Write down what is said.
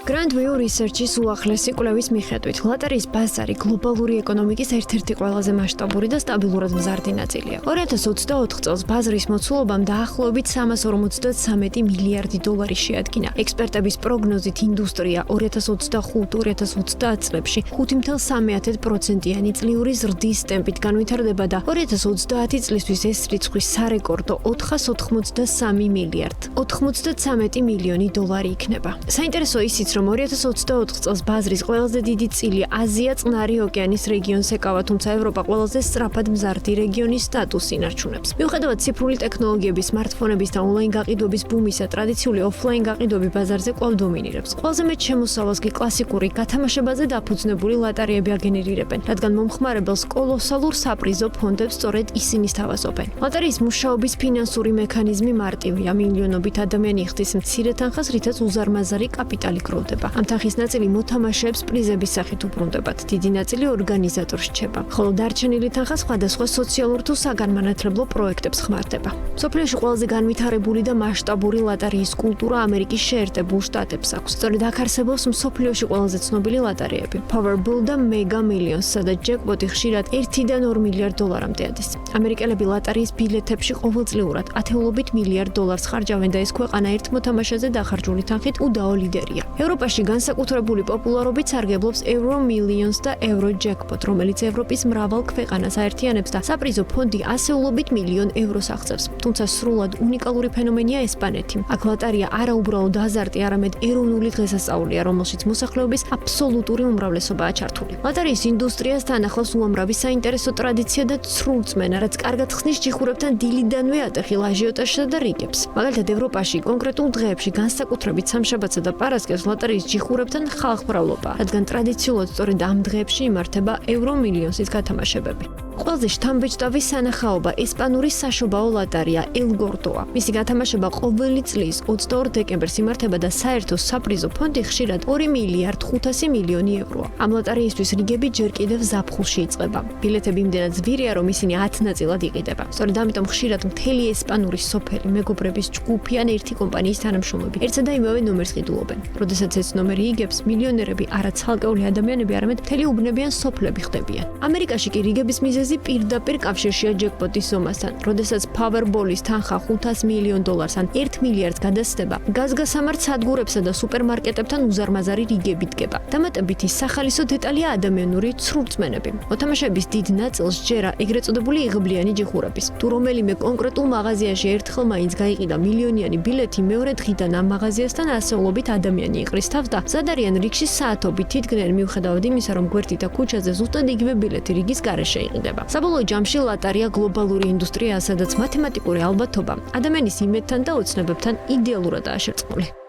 Grand View Research-ის უახლესი კვლევის მიხედვით, ლოტარიის ბაზარი გლობალური ეკონომიკის ერთ-ერთი ყველაზე მასშტაბური და სტაბილურად მზარდი ნაწილია. 2024 წელს ბაზრის მოცულობამ დაახლოებით 353 მილიარდი დოლარი შეადგინა. ექსპერტების პროგნოზით ინდუსტრია 2025-2030 წლებში 5.3%-იანი წლიური ზრდის ტემპით განვითარდება და 2030 წლისთვის ეს რიცხვი სარეკორდო 483 მილიარდ 93 მილიონი დოლარი იქნება. საინტერესო ისიც, რომ 2024 წელს ბაზრის ყველაზე დიდი წილი აზია წყნარი ოკეანის რეგიონს ეკავა, თუმცა ევროპა ყველაზე სწრაფად მზარდი რეგიონის სტატუსს ინარჩუნებს. მიუხედავად ციფრული ტექნოლოგიების, სმარტფონების და ონლაინ გაყიდვების ბუმისა, ტრადიციული ოფლაინ გაყიდვები ბაზარზე კვლავ დომინირებს. ყველაზე მეტ შემოსავალს კი კლასიკური გათამაშებაზე დაფუძნებული ლოტარიები აგენერირებენ, რადგან მომხმარებელს კოლოსალურ საპრიზო ფონდებს სწორედ ისინი სთავაზობენ. ლოტარიის მუშაობის ფინანსური მექანიზმი მარტივია, მილიონობით ადამიანი იხდის მცირე თანხას, რითაც უზარმაზარი კაპიტალი გროვდება. ამ თანხის ნაწილი მოთამაშეებს პრიზების სახით უბრუნდებათ, დიდი ნაწილი ორგანიზატორს რჩება, ხოლო დარჩენილი თანხა სხვადასხვა სოციალურ თუ საგანმანათლებლო პროექტებს ხმარდება. მსოფლიოში ყველაზე განვითარებული და მასშტაბური ლოტარიის კულტურა ამერიკის შეერთებულ შტატებს აქვს. სწორედ აქ არსებობს მსოფლიოში ყველაზე ცნობილი ლოტარიები, Powerball და Mega Millions, სადაც ჯეკპოტი ხშირად 1-დან 2 მილიარდ დოლარამდე ადის. ამერიკელები ლოტარიის ბილეთებში ყოველწლიურად ათეულობით მილიარდ დოლარს ხარჯავენ და ეს ქვეყანა ერთ მოთამაშეზე დახარჯული თანხით უდაო ლიდერია. ევროპაში განსაკუთრებული პოპულარობით სარგებლობს Euro Millions და Euro Jackpot, რომელიც ევროპის მრავალ ქვეყანას აერთიანებს და საპრიზო ფონდი ასეულობით მილიონ ევროს აღწევს. თუმცა სრულად უნიკალური ფენომენია ესპანეთი. აქ ლოტარია არა უბრალოდ აზარტი, არამედ ეროვნული დღესასწაულია, რომელშიც მოსახლეობის აბსოლუტური უმრავლესობაა ჩართული. ლოტარიის ინდუსტრიას თან ახლავს უამრავი საინტერესო ტრადიცია და ცრურწმენა, რაც კარგად ხსნის ჯიხურებთან დილიდანვე ატეხილ აჟიოტაჟსა და რიგებს. მაგალითად, ევროპაში კონკრეტულ დღეებში, განსაკუთრებით სამშაბათსა და პარასკევს ლოტარიის ჯიხურებთან ხალხმრავლობა, რადგან ტრადიციულად სწორედ ამ დღეებში იმართება Euro Millions-ის გათამაშებები. ყველაზე შთამბეჭდავი სანახაობა ესპანური საშობაო ლოტარია El Gordoa. მისი გათამაშება ყოველი წლის 22 დეკემბერს იმართება და საერთო საპრიზო ფონდი ხშირად 2 მილიარდ 500 მილიონი ევროა. ამ ლოტარიისთვის რიგები ჯერ კიდევ ზაფხულში იწყება. ბილეთები იმდენად ძვირია, რომ ისინი 10 ნაწილად იყიდება. სწორედ ამიტომ ხშირად მთელი ესპანური სოფელი, მეგობრების ჯგუფი ან ერთი კომპანიის თანამშრომლები ერთსა და იმავე ნომერს ყიდულობენ. როდესაც ეს ნომერი იგებს, მილიონერები არა ცალკეული ადამიანები, არამედ მთელი უბნებიან სოფლები ხდებიან. ამერიკაში კი რიგების მიზეზი პირდაპირ კავშირშია ჯეკპოტის ზომასთან. როდესაც Powerball-ის თანხა 500 მილიონ დოლარს ან 1 მილიარდს გადასცდება, გაზგასამართ სადგურებსა და სუპერმარკეტებთან უზარმაზარი რიგები დგება. დამატებითი სახალისო დეტალია ადამიანური ცრურწმენები. მოთამაშეების დიდ ნაწილს ჯერა ეგრეთ წოდებული იღბლიანი ჯიხურების. თუ რომელიმე კონკრეტულ მაღაზიაში ერთხელ მაინც გაიყიდა მილიონიანი ბილეთი, მეორე დღიდან ამ მაღაზიასთან ასეულობით ადამიანი იყრის თავს და მზად არიან რიგში საათობით თითქმენ, მიუხედავად იმისა, რომ გვერდით და ქუჩაზე ზუსტად იგივე ბილეთი რიგის გარეშე იყიდება. საბოლოო ჯამში ლოტარია გლობალური ინდუსტრიაა, სადაც მათემატიკური ალბათობა ადამიანის იმედთან და ოცნებებთან იდეალურადაა შერწყმული.